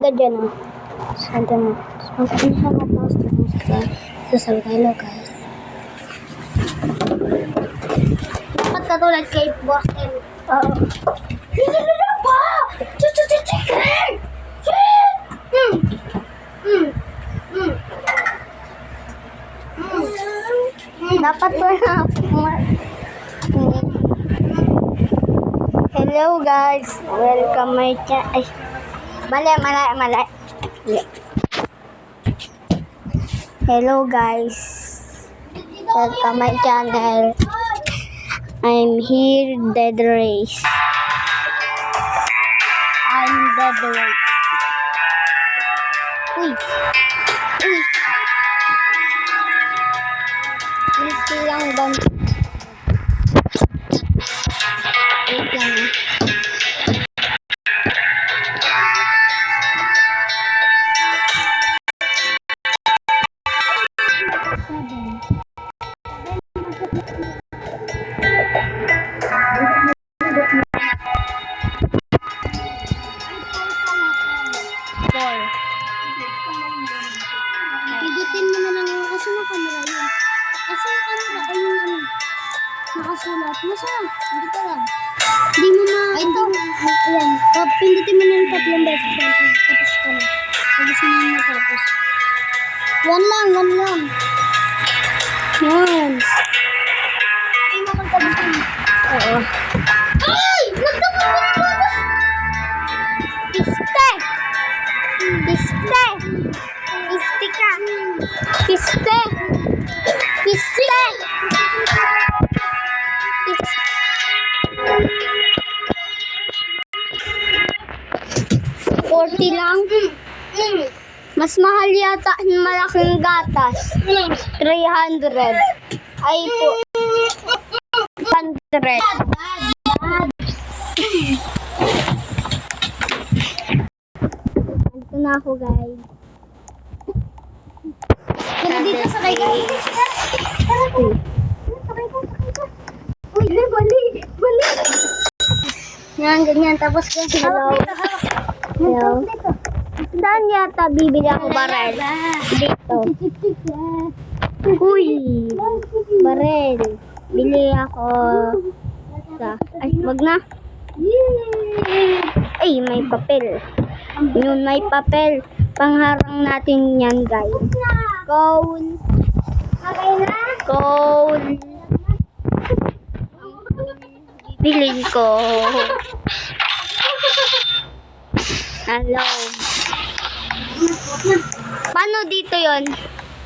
ka dyan, oh. Santa mo. Magpapin siya ng poster mo sasabi tayo, hello, guys. Dapat katulad kay Boss M. Oo. Hindi pa! Chicken! Dapat wala. Hello guys, welcome my channel. Ay, mali. Hello guys, welcome my channel. I'm here, Dead Race. I'm Dead Race. Uy. Hindi lang ba? Wait lang. Pidutin mo na lang yung kasi na camera yun. Kasi yung camera ay yung ano, nakasulat. Nasaan? Hindi ka lang. Hindi mo na. Ay, ito. Ayan. Pindutin mo na yung tatlong beses. Tapos ka na. Tapos mo na matapos. One lang. Yan. Ay, makagkabitin. Oo. Ay! Nagkabit! Piste! Ka. Piste. 40 lang. Mas mahal yata yung malaking gatas. 300. Ay po. 100. Ito na ako, guys. Pero dito sakay ka. Sakay ka. Uy, bali. Yan, ganyan. Tapos kasi hello. Saan yata bibili ako barel? Dito. Uy, barel. Bili ako. Ay, wag na. Ay, may papel. Yun, may papel. Pangharang natin yan, guys. Goal. Bibilin ko. Hello. Paano dito yon?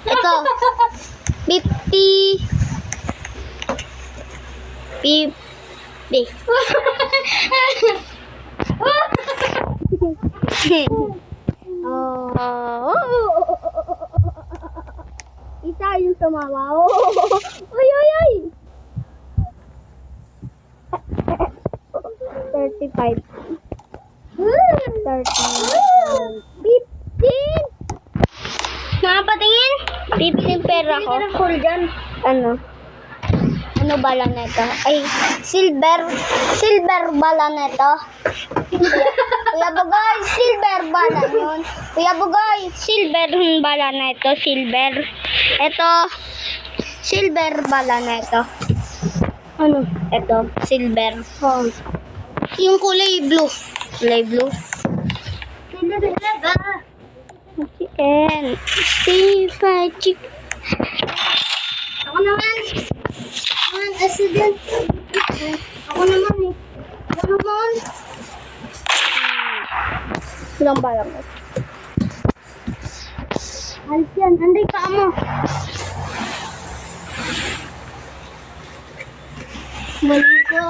Ito. 50. Oh. Isa yung tumawa. Oy. 35. 15. Mga patingin. Bibili pera ko. Ano bala na ito? Ay, silver bala na ito. Kuya Bugay, silver bala yun. Kuya Bugay, silver bala na ito. Silver. Ito, silver bala na ito. Ano? Ito, silver. Oh. Yung kulay blue. Chicken. Fried chicken. Ako naman. Accident. Ako naman. Ilang ba lang? Alis yan. Anday ka mo. Balik ko.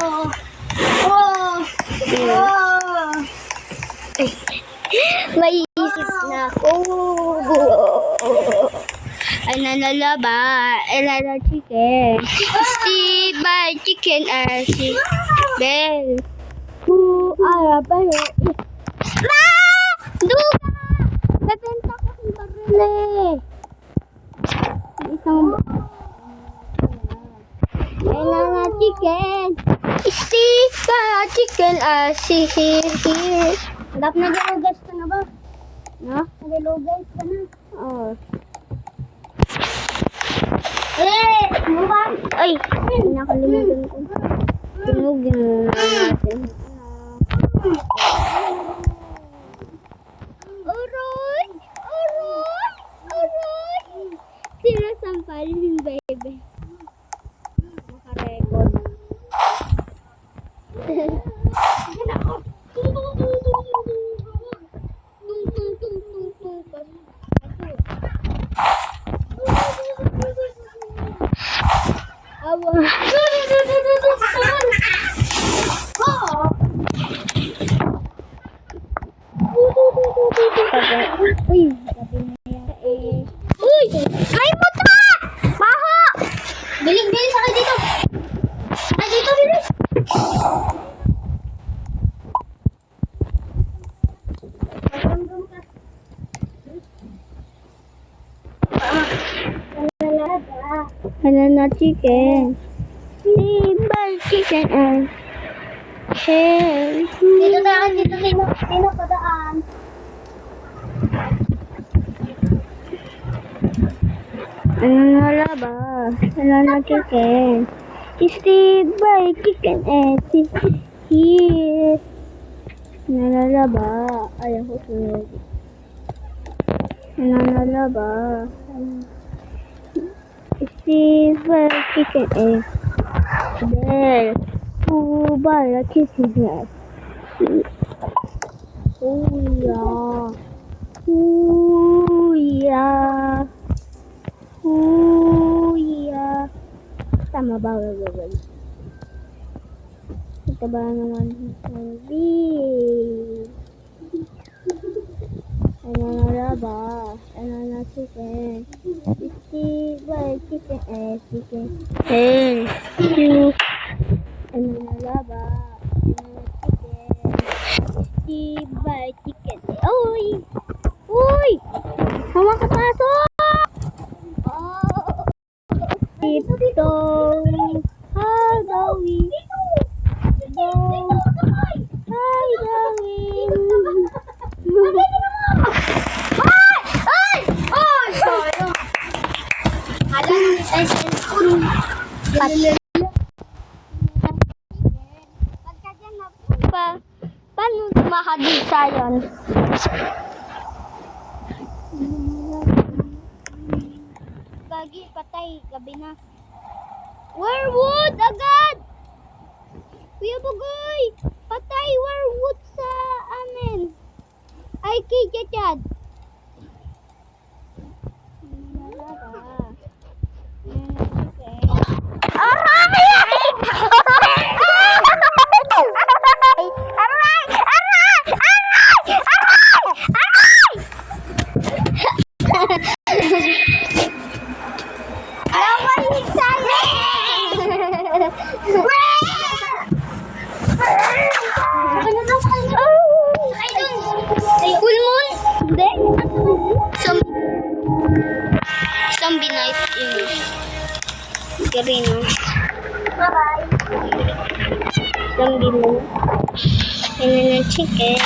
May isip na ako. Ay nanalaba. Elala chicken. Steve by chicken si Bell. Who are pero duga! Bebenta ko yung baril isang elala chicken. Steve by chicken si here. Hanap na dyan. Gusto na ba? No? Hello guys, ka na. Oo. Eh! Mukha! Ay! Nakalimutan ko. Tunugin muna natin. Aroy! Aroy! Aroy! Sinasampalin, baby. Naka-record. Awa. Uy, sabi niya eh. Uy! Ay mo ta! Maho! Bilis-bilis ako dito. Ay, dito, bilis. Banana chicken. Sibal chicken and shell. Dito daan, dito sino padaan. Banana ba? Banana chicken. Sibal chicken and here. Banana ba? Ayaw ko sunod. Banana ba? Sibal chicken and there. Sibal chicken and Huya. Huya. Huya. Tama ba? Ito ba naman hindi? Ano na ba? Ano na chicken? Sibal chicken eh chicken. Hey, you. Ano na ba? Sibal chicken. Uy! Uy! Sama ka pasok! Oh! Dito! Hagawin! Dito! Hagawin! Ay! Ay! Ay! Sayang! Hala nang essence ko. Pagka dyan na pa, paano mahadisa yun? Gagi, patay. Gabi na. Werewood! Agad! Kuya Bugoy! Patay! Werewood sa amin! Ay, kay Chachad! Full moon? Hindi. Zombie night in Garino. Bye-bye. Zombie moon. And then a chicken.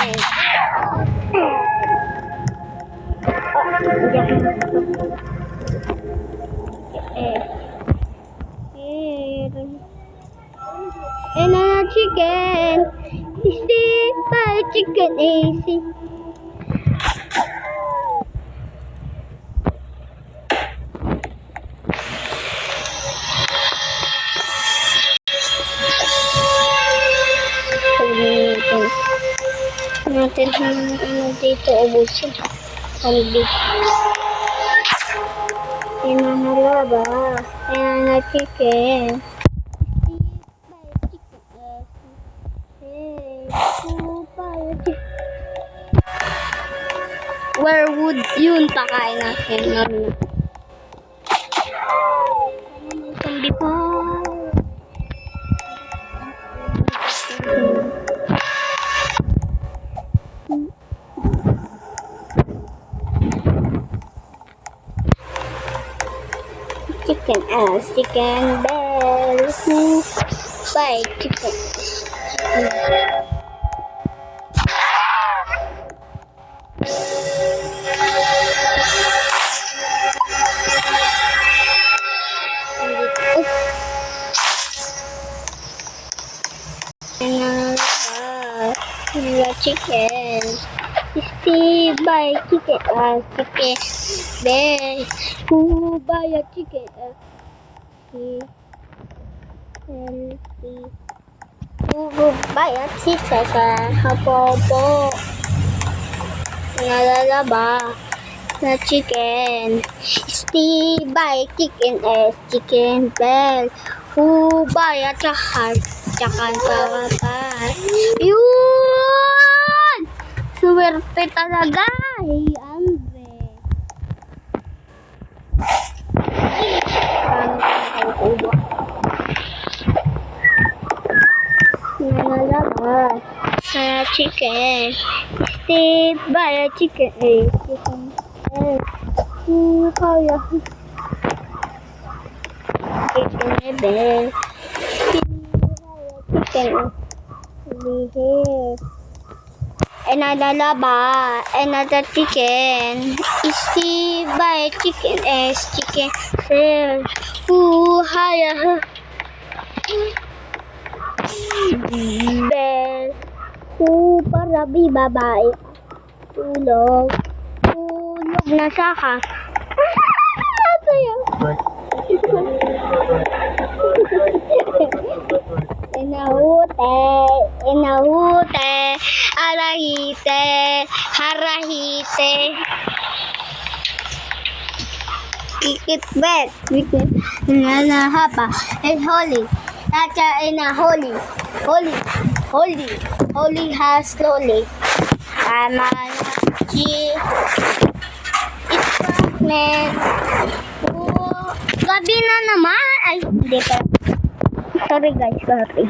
And then a chicken. Stay by chicken easy. Natin ano dito ubusin. Zombie. Inahala ba? Ayan na chicken. Where would yun pakain natin? Zombie pa. Chicken ass, chicken bells, fried chicken. chicken. Steve buy chicken. Chicken. Then who buy a chicken? Who buy a chicken? Hapopo. Nalalaba na chicken. Steve buy chicken. Chicken bell. Who buy a tsaka pa. Yun! Swerte talaga. Hey, Andre. Nalalabas sa chicken. Steve buy a chicken. Chicken. Kaya. Chicken bell. Chicken. Here. Another chicken. Steve buy chicken. Chicken. Haya. Bell. Para babae. Tulog na saka. Inahute, arahite, harahite. Ikitbet, nanahapa, and holy. Tacha ina holy. Holy has slowly. Tama na, G. It's man. Gabi na naman. Ay, hindi pa. Sorry guys, sorry.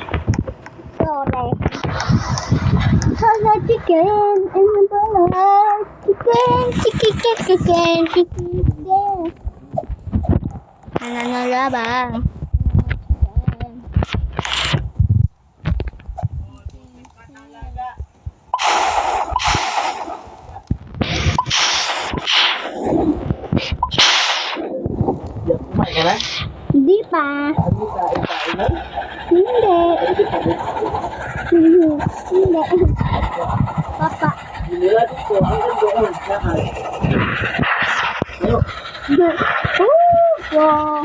Hala, chicken. And pala. Chicken. Nananalaba. Kumain ka na? Hindi pa. Hindi. Papa. Nilagay ko hanggang doon. Ayo. Wow.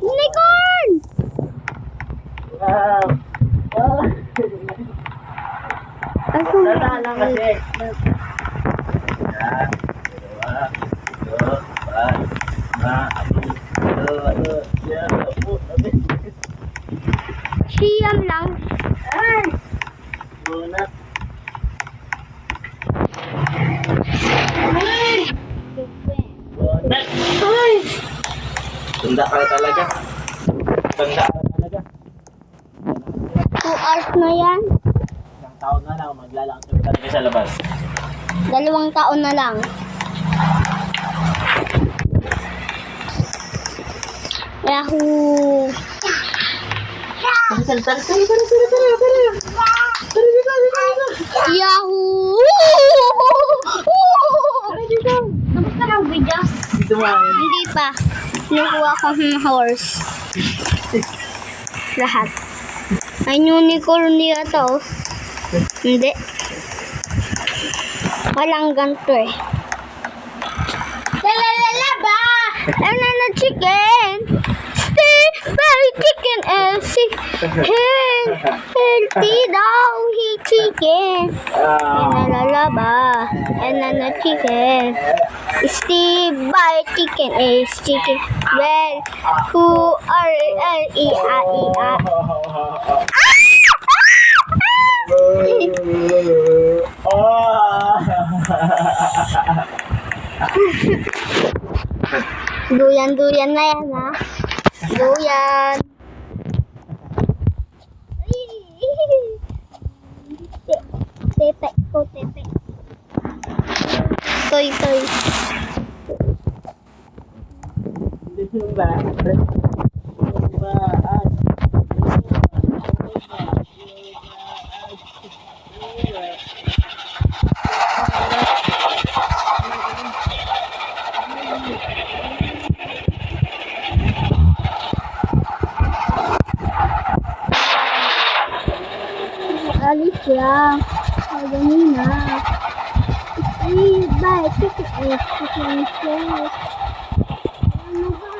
Unicorn! Lang kasi. Siyam lang. Bunat. Bunat. Tanda ka talaga. 2 hours na yan. Isang taon na lang, maglalaan kami talaga sa labas. 2 taon na lang. Yahoo! Yahoo! Tapos ka ng video? Dito mo yan. Hindi pa. Nakuha ko ng horse. Lahat. Ay, unicorn niya to. Hindi. Walang ganito eh. Lalalaba! Ano na chicken? Stay by chicken and healthy daw he chicken. Lalalaba. Ano na chicken? Stay by chicken is chicken. Well, who are E-A-E-A? Duyan na yan, ha? Duyan. Tepe ko, tepe. Toy. Dito ba? alis lang. Ay, ganun na. Ay, bye. TTS. TTS. Ano ba?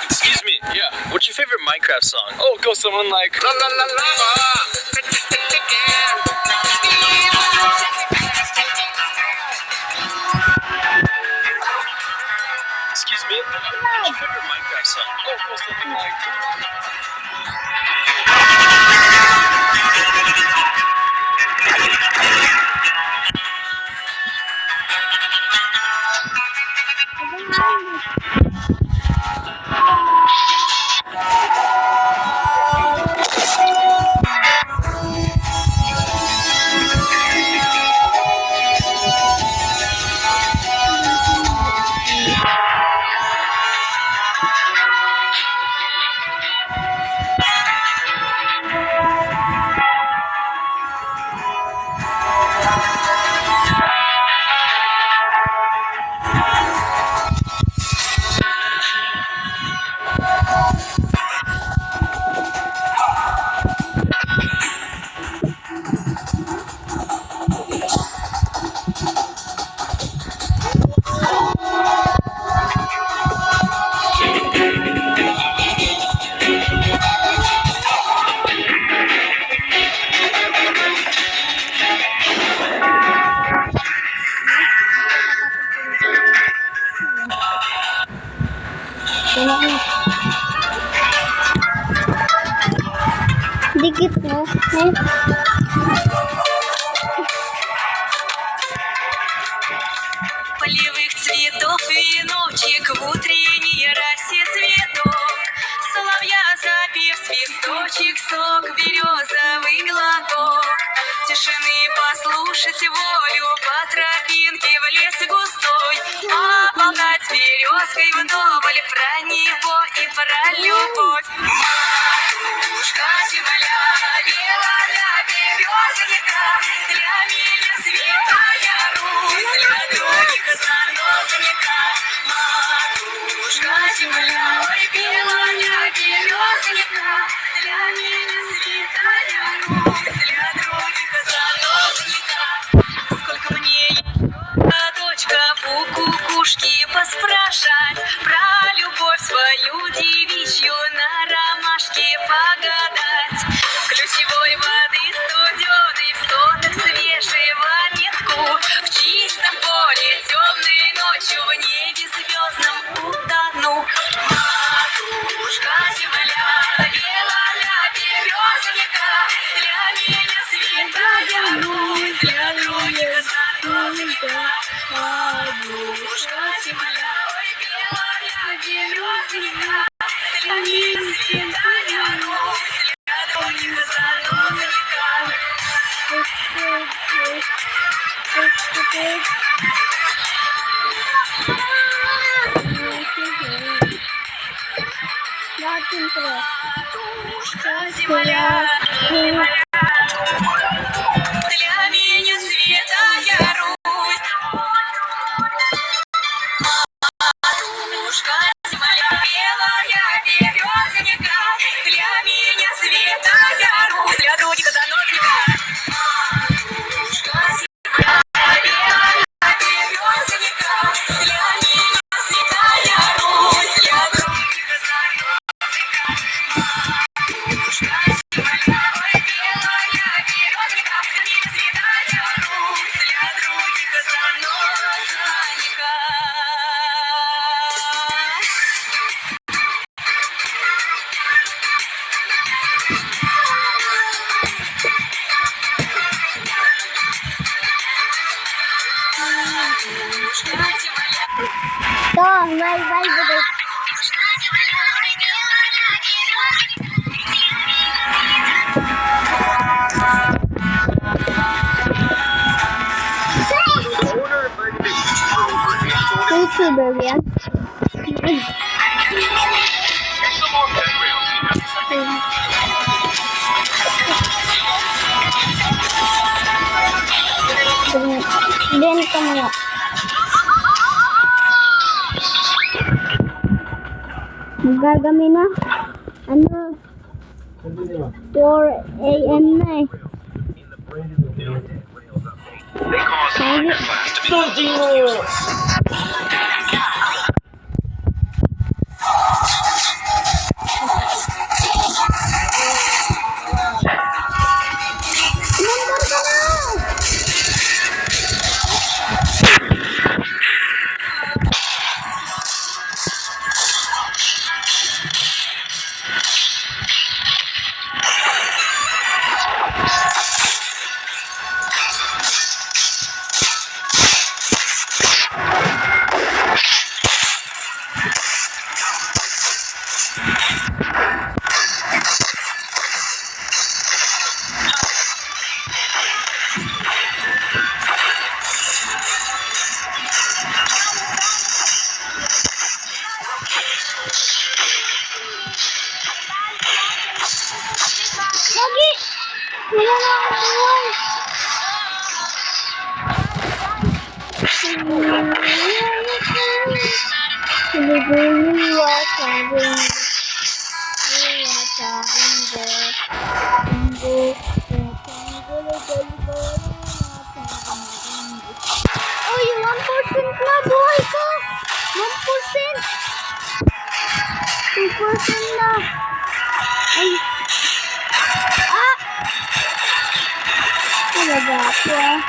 Excuse me, yeah. What's your favorite Minecraft song? Oh, go someone like la la la la. Excuse me, what's your favorite Minecraft song? Oh, go something like. Dikit mo. Полевых цветов веночек, в утренней росе цветок. Соловья запев свисточек, сок березовый глоток. Тишины послушать волю по тропинке в лес густой. Поболтать с березкой вдоволь про него и про любовь. Матушка земля, белая березонька, для меня святая Русь, для других занозонька. Матушка земля, ой, белая березонька, для меня святая Русь, для других занозонька. Сколько мне еще, дочка, у кукушки поспрашать про любовь свою девичью, на ромашке погадать. Ключевой воды студеной, в сотах свежего метку, в чистом поле темной ночью, в небе звездном утону. Матушка земля, белая березонька, для меня святая Русь, для других занозонька. Матушка земля, ой, белая березонька, Dating pre. Земля, для меня святая Русь. Матушка земля, белая березонька, для меня святая Русь, для трудника заносчика. Матушка земля, белая березонька, для меня святая Русь, для трудника заносчика. Матушка земля, белая березонька, для меня святая Русь, для трудника заносчика. To, may Bible. YouTuber yan. Ganito mo nga. Gagami na. Ano? 4 AM na eh. They caused underclass to be Number ka na! Lagi! Wala na akong buhay! Uy, 1% na buhay ko! 1%! 2% na! Ay! Ah! Talaga ako ah.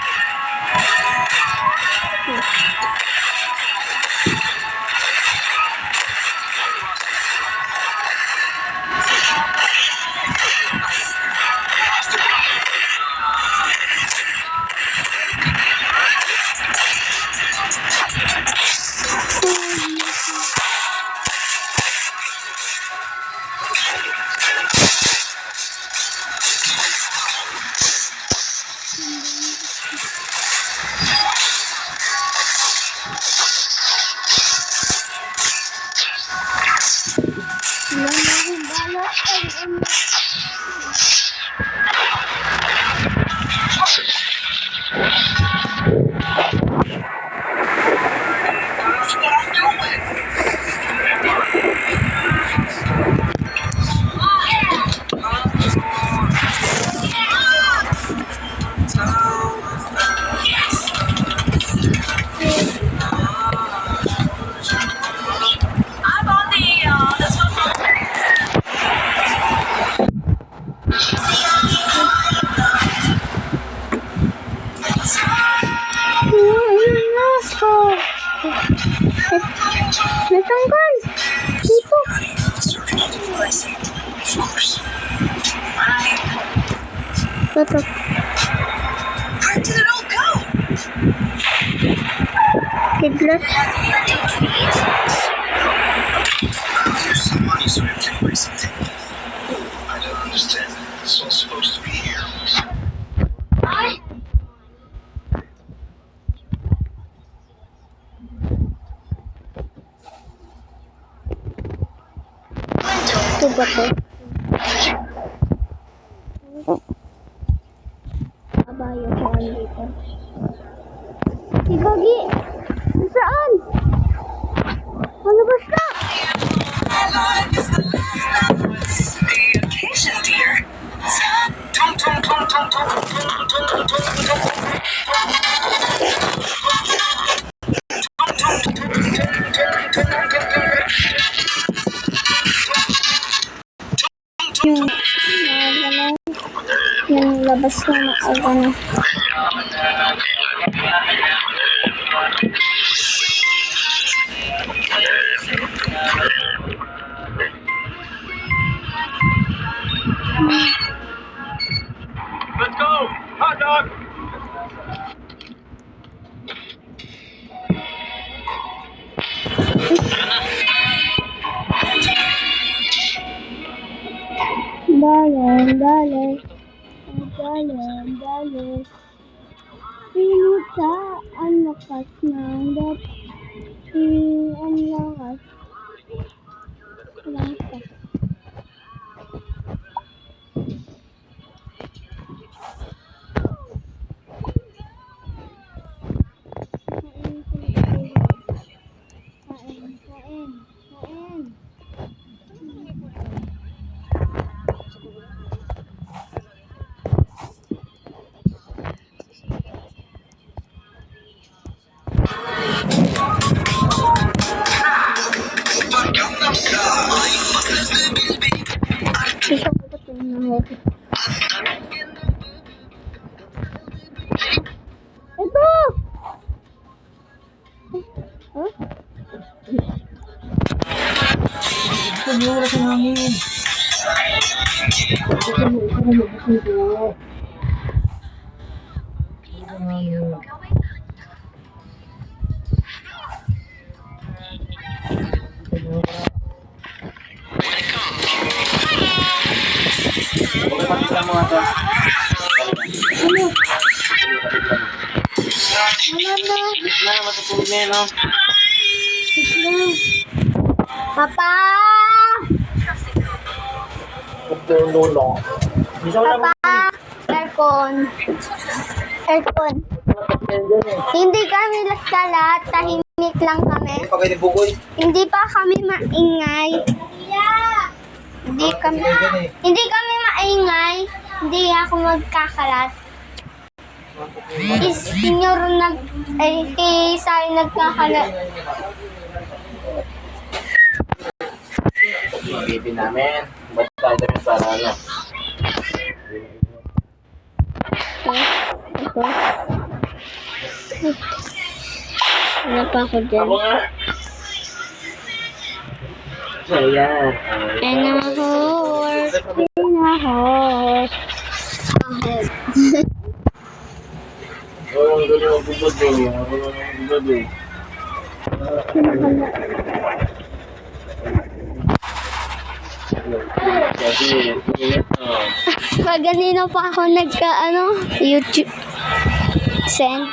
Natanggal! Dito! Toto. Where did it all go? Kidlat. There's somebody so I have to buy something. I don't understand. It's all supposed to be here. Ito ba to? Kabayo ko dito. Si Gagi! Saan? Malabas na! The occasion, dear. Tum tum tum tum tum tum tum tum tum. Yung labas na maaga na. Let's go! Hot dog! Dale. Sinita ang lakas ng dating ang lakas. Lakas. Kain. Gusto ko ba ito na ito! Huh? Tumura sa hangin. Okay, patikla mo nga ito. Bilis na, matutulog na yan, no? Papa! Lulong. Bisa ko lang Papa! Aircon. Hindi kami lahat, tahimik lang kami. pag kayo bugoy. Hindi pa kami maingay. Hindi kami maingay. Hindi ako magkakalat. Is senior kay Sari nagkakalat. Baby namin. Ba't tayo namin sa ano? Ito. Wala pa ako dyan. Ako nga. Ayan. Horse. Oh, ang galing magbubad eh. Ang galing magbubad eh. Kasi, Kaganino pa ako YouTube send.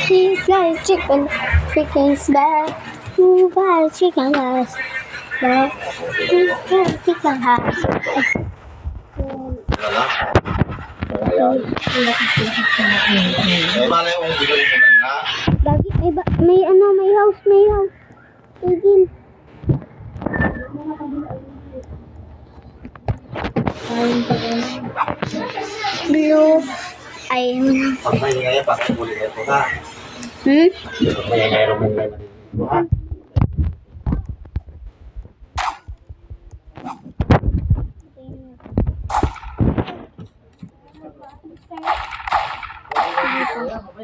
He's like chicken's back. Move out, chicken house. Back. Chicken house. malay kung bigay mo lang ha. Lagi, may house. Tigil. Blue. Ay, Pag may ngayon, bakit muli ito ha? hmm? May ngayon mo lang ha?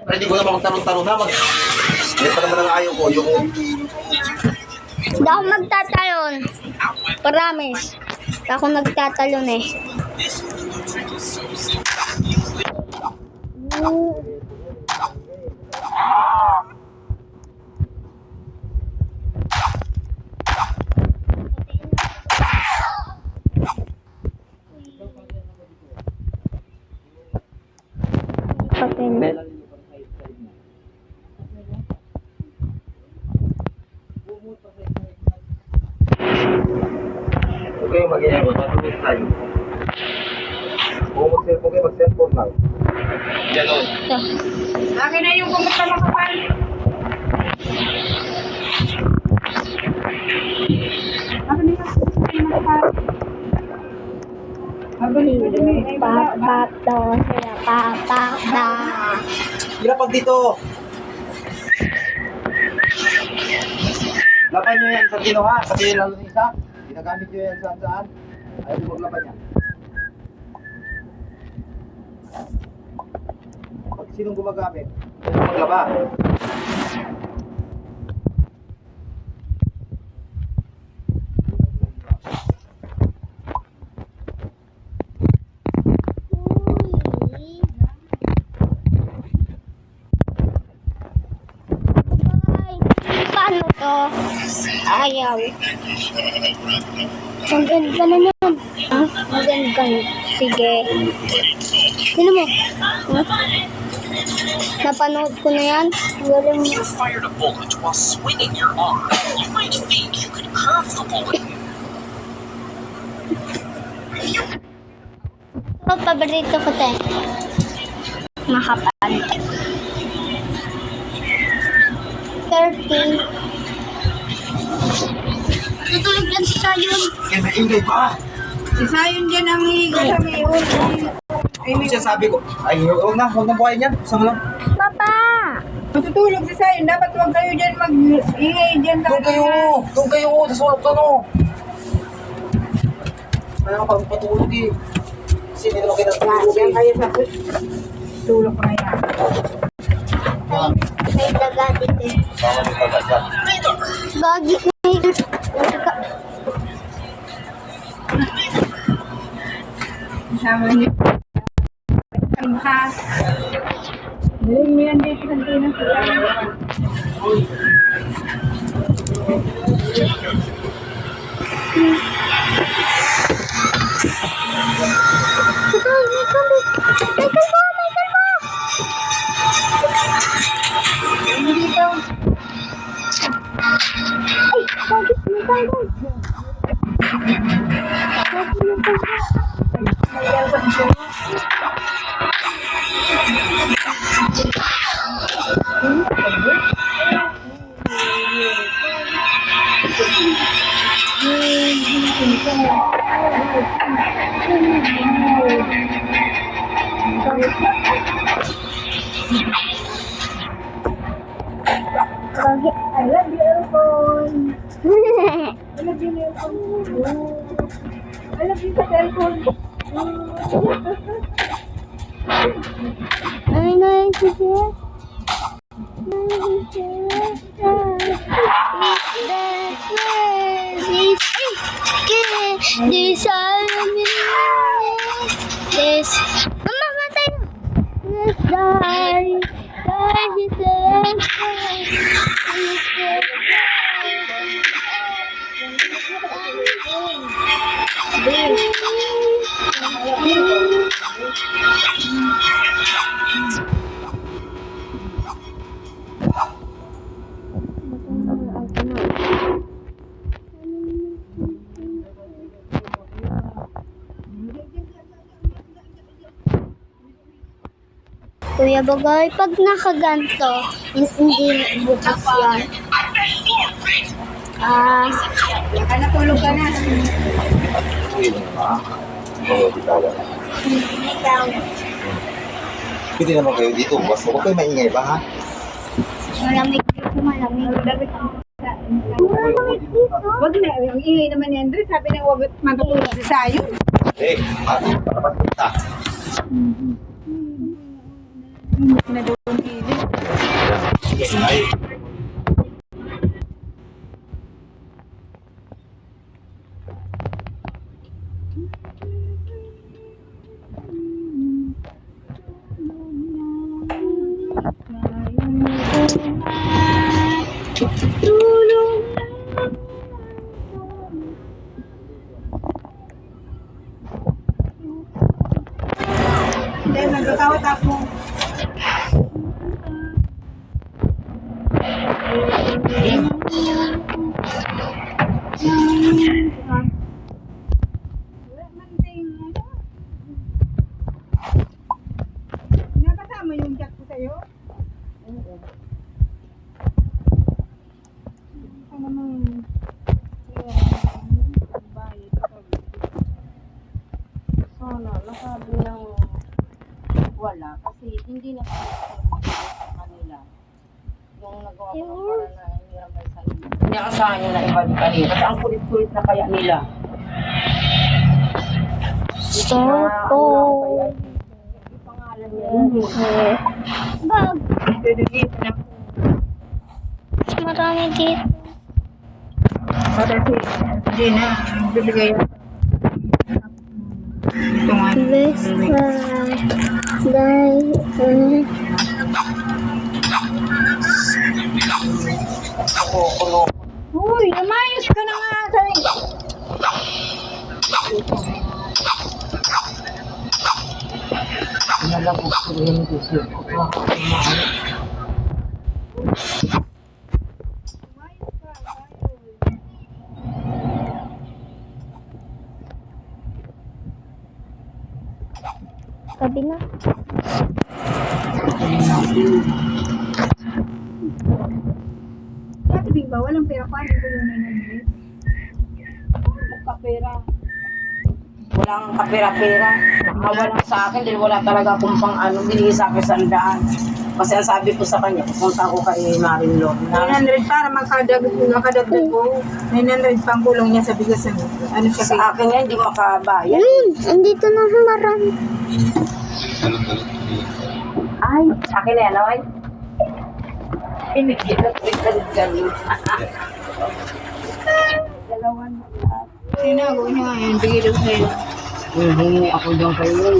Pwede ko na magtanong-tanong na. Hindi pa naman ang ayaw ko. Yung Hindi ako magtatalon. Promise. Hindi ako nagtatalon eh. kayo mag-iayos, matulog tayo. Kung mag-cellphone kayo, mag-cellphone lang. Ganon. Ito. Akin na yung kumot na makapal. Akin na yung kumot na makapal. Papato, sila papata. Hirapag dito! Laban nyo yan sa kinuha, kasi lalo ng isa. Ginagamit nyo yan saan. Ayaw nyo maglaban yan. Pag sinong gumagamit, ayaw nyo maglaba. Paano to? Ayaw. Ang ganda na yan. Ha? Ang ganda. Sige. Sino mo? Ha? Napanood ko na yan. Ang galing mo. You fired a bullet while swinging your arm. You might think you could curve the bullet. Ito, paborito ko te. Makapal. 30. Tutulog yan si Sayon. Kaya maingay pa! Isa yun dyan ang higo sa mayon. Kung siya sabi ko, ay huwag na buhayin yan. Gusto mo lang. Papa! Matutulog si Sayon. Dapat huwag kayo dyan mag-ingay dyan. Doon kayo, sa sulok to no. Kaya ka patulog eh. Kasi hindi naman kayo natulog Yan eh. kayo sa tulog na yan. May daga dito eh. Sama niyo pagkasya. Gagi. Sama niyo. Ha? Galing mo yan dito sa tina sa Sayon. I love you, Elfon. I love you, I love you sa cellphone. Ay, nice to see. This Mama, matay na. Let's die. Kuya Bagay, pag nakaganto, hindi bukas yan. Baka natulog ka na. Uy, ha? Oo, di tawa. Ikaw. Pwede naman kayo dito. Basta huwag kayo maingay ba ha? Malamig dito, malamig. Malamig dito. Wag na, ang ingay naman ni Andres. Sabi na wag matutulog si Sayon. Eh, para kita. Na doon gilid. Sige, ay. Hindi, nagkakawat ako. kasi hindi na sa kanila. Yung nagawa ko ng para na hiram na sa inyo. Hindi ang asahan nyo na ibalik kanila. Kasi ang kulit-kulit na kaya nila. Soto. Yung pangalan niya. Bag. Pwede dito na. Marami dito. Para hindi na. Bibigay yan. Ito nga. Best friend. Dahil. Ako, kulo. Uy, namayos ka na nga. Nalabog ko yung gusto ko. Sabi na. Katibig ba? Walang pera pa. Hindi ko yung 900. Magkapera. Walang kapera-pera. Walang sa akin dahil wala talaga akong pang ano. Binigay sa akin 100. Kasi ang sabi ko sa kanya, pupunta ako kay Marilyn. 900 para makadagdag ko. 900 pang kulong niya sa bigas ano. Ano siya Sa akin yan, hindi makabayad. Andito na marami. Ay, sa akin na yan, ay. Pinigyan na pinagdalo. Dalawan na lahat. Sinago niya nga yan, bigay daw sa'yo. Hindi ako doon kayo.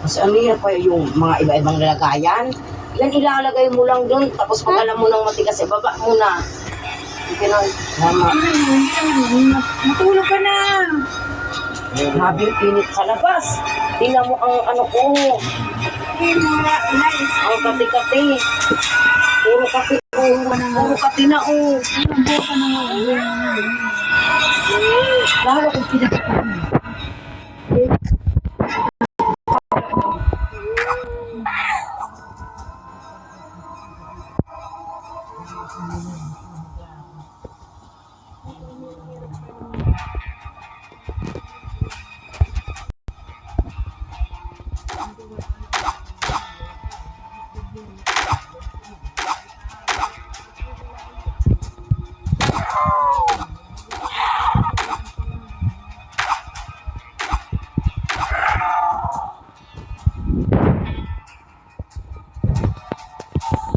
Kasi ano yun pa yung mga iba-ibang lalagayan? Yan ilalagay mo lang doon, tapos pag alam mo nang matigas, ibaba mo na. Hindi na, tama. Matulog ka na. Grabe yung init sa labas. Tingnan mo ang ano ko, ang kati-kati. Puro kati ko, puro kati na oh. Lalo kung pinagkakami.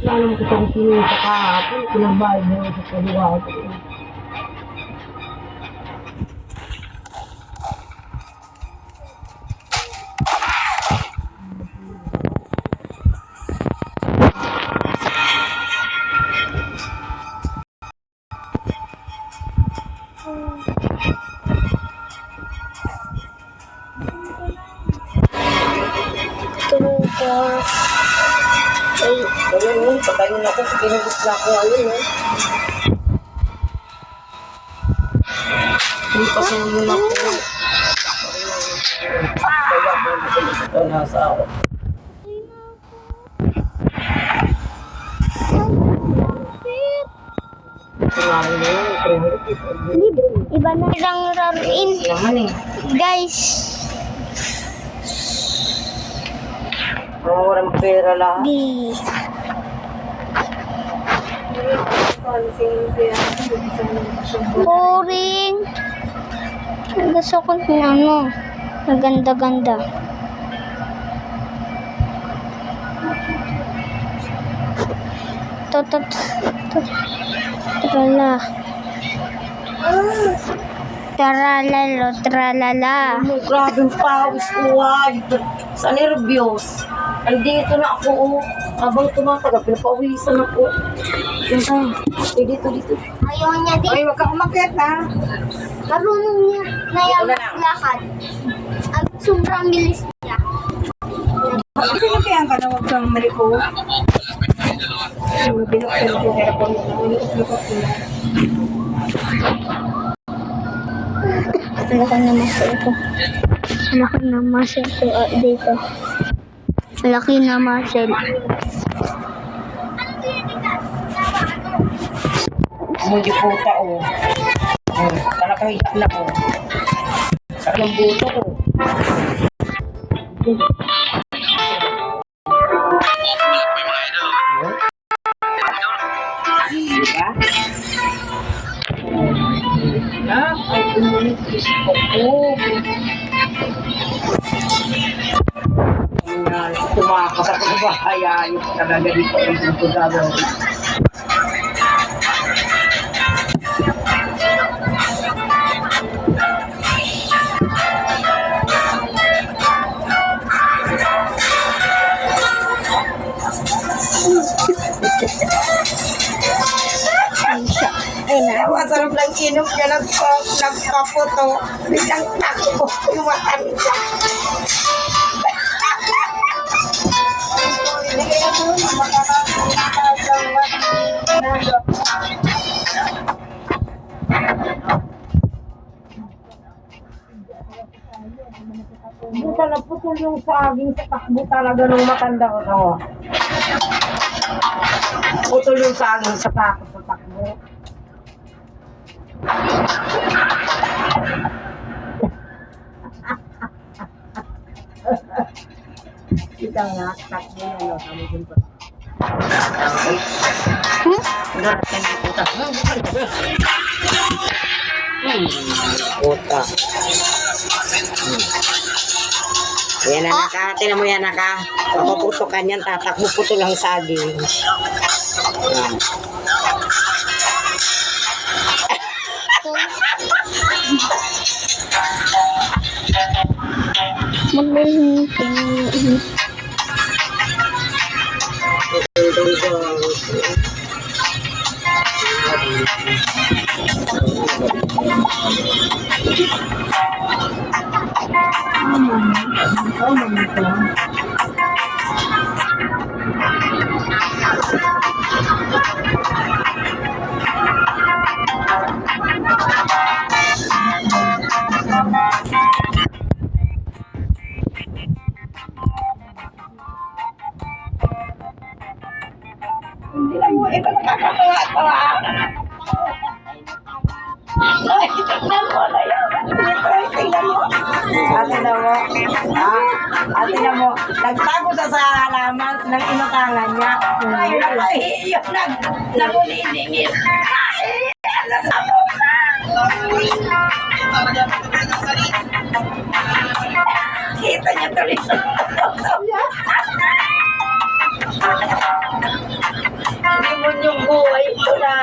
Lalo ko kung sino sa kahapon, pinabay mo sa kaliwa ko. Ayun yun, patayin ako, pinagos na ako ngayon eh. Hindi pa sumunin ako. Kaya ako nasa ako. Sumari na yun, 300. Iba na lang rarin. Naman eh. Guys. Walang pera lahat. Di. Boring. Gusto ko ng ano. Maganda-ganda. Trala. Tralalo, tralala. Ano, grabe yung pawis ko ay. Sa nervyos. Andito na ako oh. Habang tumatagal, pinapawisan ako. Yan tayo. Dito. Ayaw niya din. Ay, wag ka umakyat ha. Marunong niya na yung Wala na. lakad. At sobrang bilis niya. Sino kaya ka na wag kang maliko? Binuksan ko kaya po. Malaki na muscle ko. Malaki na muscle ko dito. Malaki na muscle. Hindi puta oh. Talagang hiyak na oh. Sa ng buto ko. Diba? Ay, tuminis ko po. Tumakas ako sa bahay. Ayos talaga dito ang puto gagawin. Masarap lang inom ka nagpaputo. Biglang takbo yung mata niya. Buta na putol yung saging sa takbo talaga nung matanda ko. Putol yung saging sa takbo. Kita nga, takbo ano, kami din po. Puta. Yan na naka, tinan mo yan naka. Papaputukan yan, tatakbo puto lang saging. Ito nakakatawa-tawa. Ay, tignan mo na yun. Tignan mo. Ate na mo. Ate na mo. Nagtago sa halaman ng inutangan niya. Ay, nakahiyo. Nagulilingit. Ay, nasamo na. Kita niya tuloy sa niya. Limon yung buhay ito na.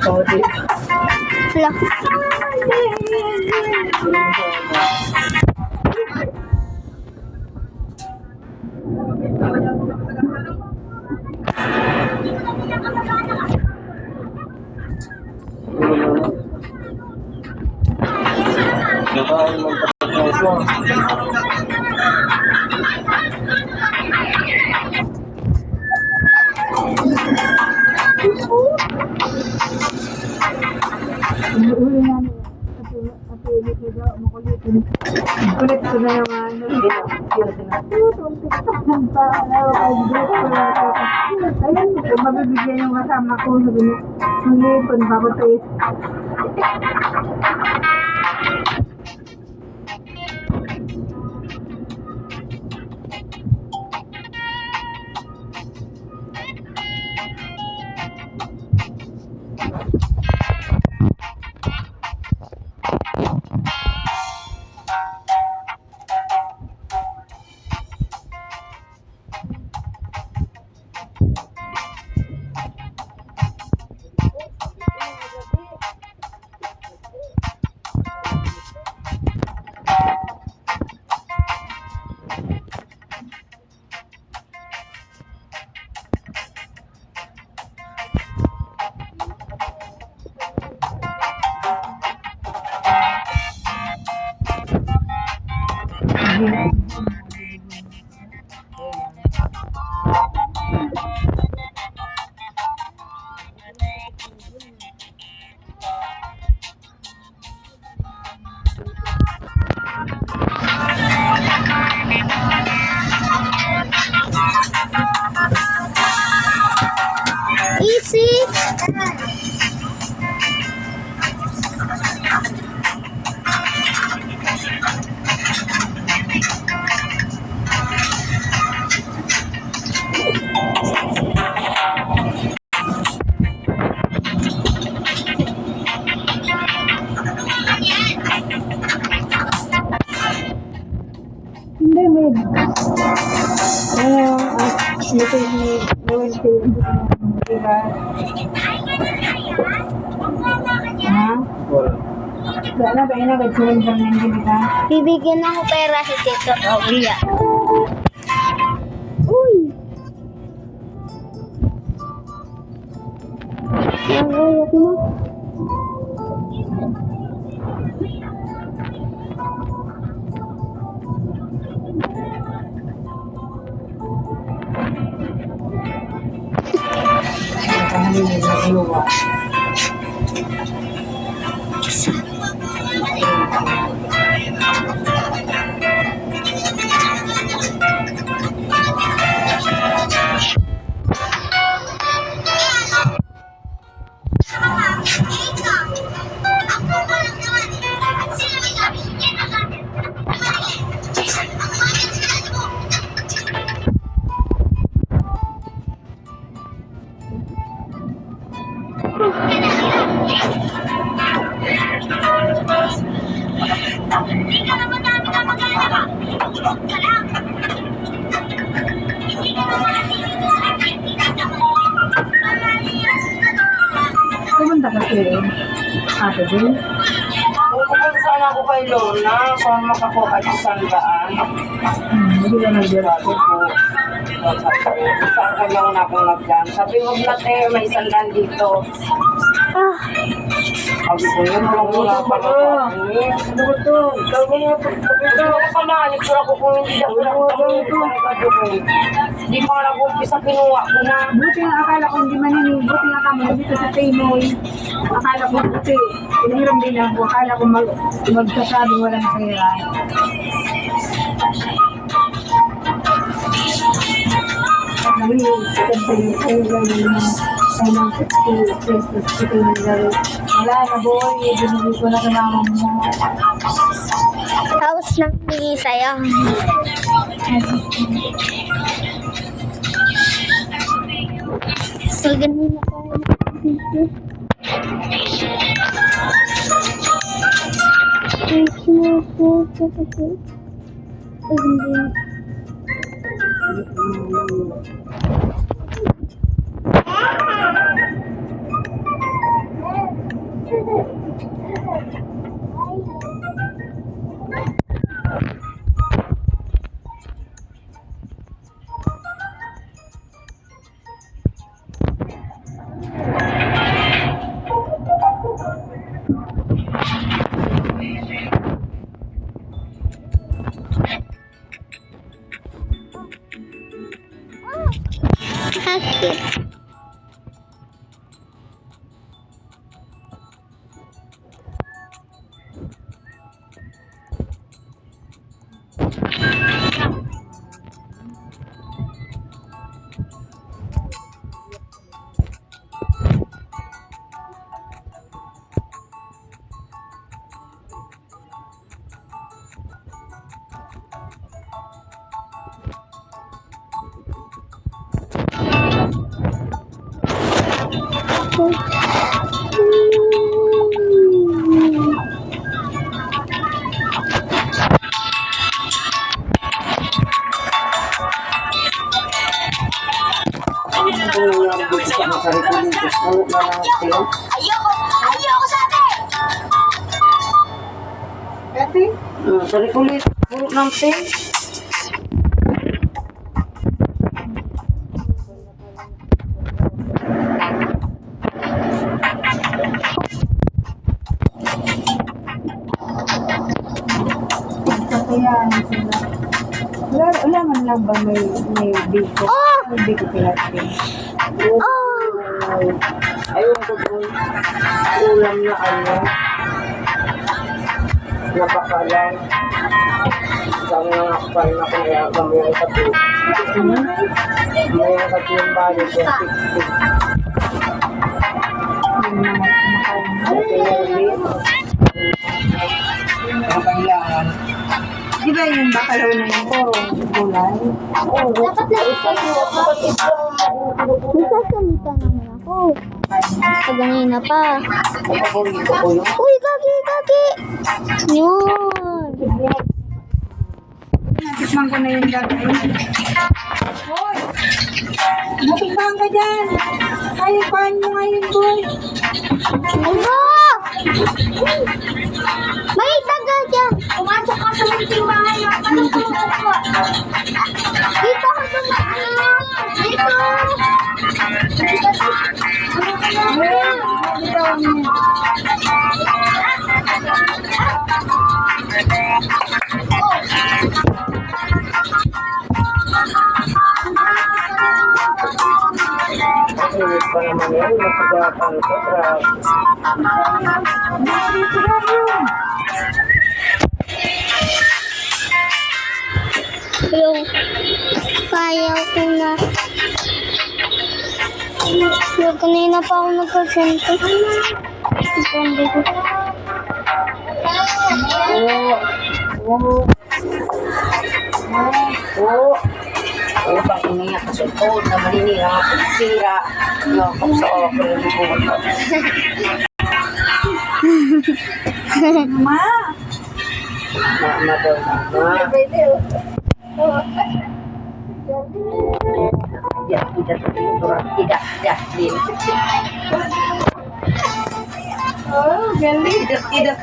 Sorry. Wala. Kulit ko na yung ano. Ayun, mabibigyan yung kasama ko. Sabi niya, hindi, panbabatoy. Ito yung gawin ko yung diba? Ha? Wala ba yun? Nagsunan ba ng diba? Bibigyan ako pera si Tito Ria. Uy! Nagayok mo. Kahalinin na inuwa. Pumunta ka kayo. Ate din. Pupunta sana ako kay Lola para makakuha ng 100. Hindi ka nagdira. Sabi ko, saan kanya una akong nagdan? Sabi mo, Blate, may 100 dito. Ah, Sabi ko, yun lang wala pa na ako. Ano ba ito? Ikaw mo ito. Ito ako pa na, nagpura ko kung hindi ako lang Hindi pa lang umpisa kinuha ko na. Buti nga akala ko hindi maninig. Buti nga kamo dito sa Taymoy. Akala ko buti. Pinahiram din ako. Akala ko magsasabing walang pera. Sabi, ng 50 pesos. Ito yung nilaro. Wala na boy. Binigay ko na sa mama mo. tapos nang hindi sa'yo. So, ganun na tayo. Okay. Sorry kulit, puro ng pin. Kaya wala man lang ba may biko? May biko pinatin. Ayun ko doon, ulam na ano, napakalan. Sabi nga akpal na kaya mamayang kapi. Mamayang kapi yung bali ko, 60. Ang kailangan. Di ba yung bakalaw na yun po? Gulay? Dapat na nagsasalita naman ako. Kanina pa. Paborito ko yun. Uy, kaki! Yun. Natikman ko na yung dati. Hoy! pa naman yan. Napagatan ko. Grabe. Yung kaya ko na. Yung kanina pa ako nagkasento. Sabi ko. Oo. Oo, pag umiyak ka sa ito, na maninira ang pagtira. Yakap sa ako yung buwan ko. Ma! Mama daw, mama. Tidak, din. Oh, galing. Tidak,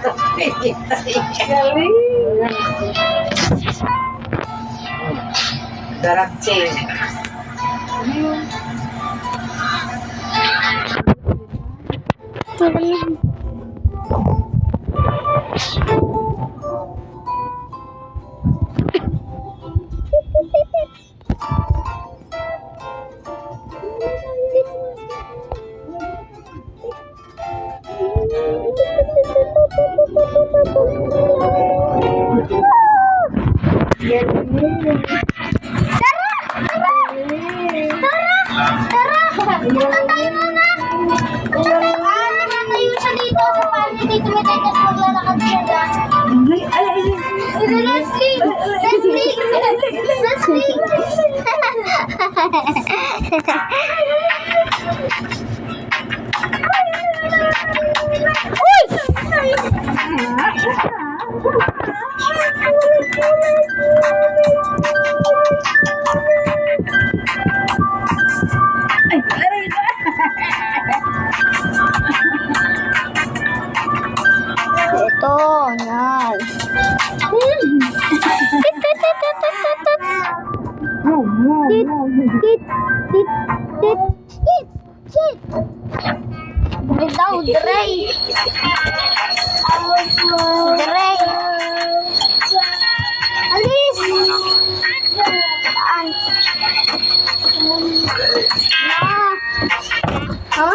Galing. Darap ceng. Nakatayo siya dito sa pamilya dito may tayo kasi maglalakad siya dyan. Leslie! Ito, yan. Tit, tit, tit, tit, tit, tit. Dre daw, Dre. Dre. Alis. Saan? Ha?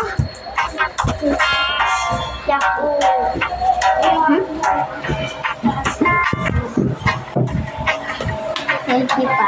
Yaku. Healthy pa.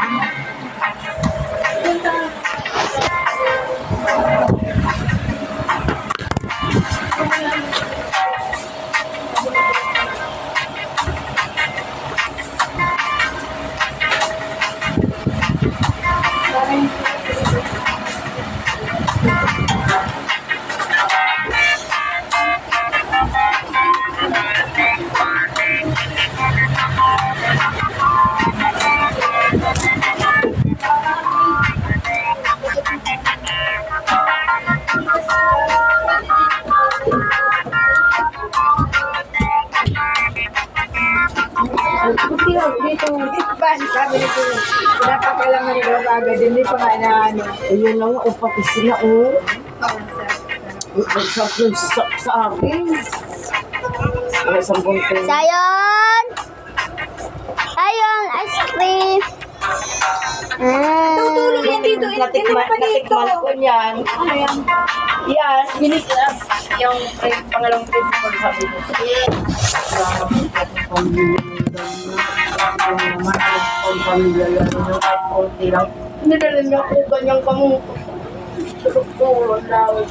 Sabi nito, dapat kailangan nila agad, hindi pa nga na ano. Ayun lang, pati sila, oh. Sa akin. Isang bunting. Sayon! Sayon, ice cream! Tutulong yan dito, Natikman ko niyan. Ano yan? Yan, binislas. Yung pangalawang principal sabi ko. Pamilya yan. Konti lang. Nidala niya ako ganyang kamuto. Tulog-tulog, lawag.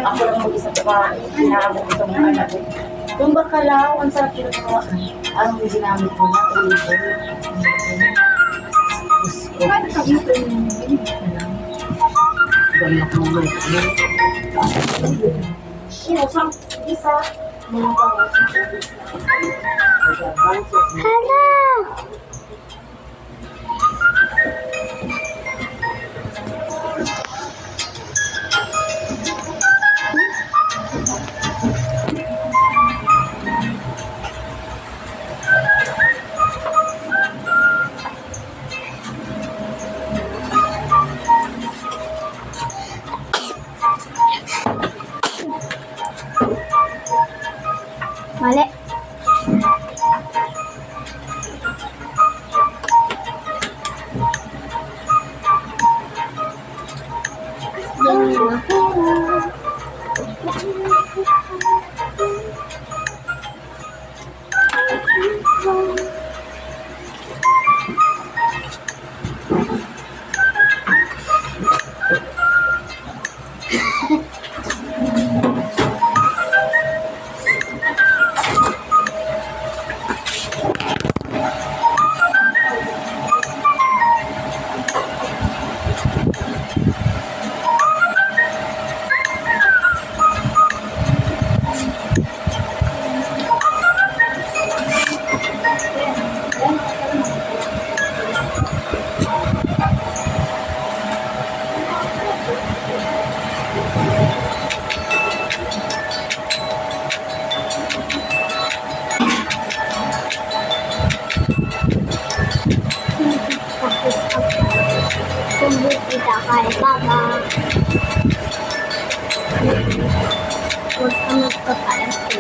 Ako lang mag-isa pa. Hinahamok ko sa mga anak ko. Kung baka lang, ang sarap yung mga ang ginamit ko na. Paano sa ito yung Banyak mo mo. Isa. Hala! Mali. Tumbuh kita kayak baba. Huwag ka magpapalaki.